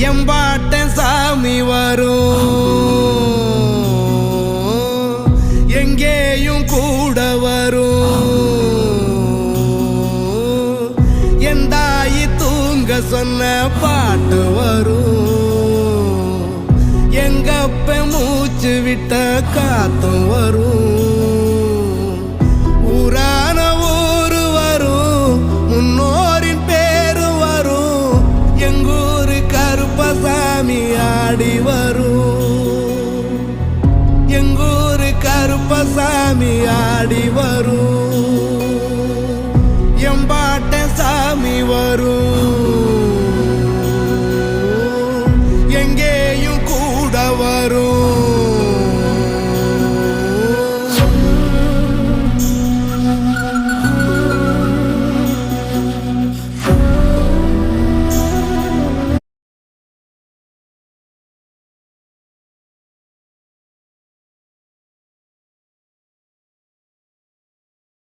எம்பாட்ட சாமி வரும், எங்கேயும் கூட வரும். என் தாயி தூங்க சொன்ன பாட்டு வரும், எங்கப்ப மூச்சு விட்ட காத்தும் வரும். ஊரான ஊரு வரும், முன்னோரின் பேரு வரும். எங்கூரு கருப்பசாமி ஆடி வரும், எங்கூரு கருப்பசாமி ஆடி வரும். எம்பாட்ட சாமி வரும்.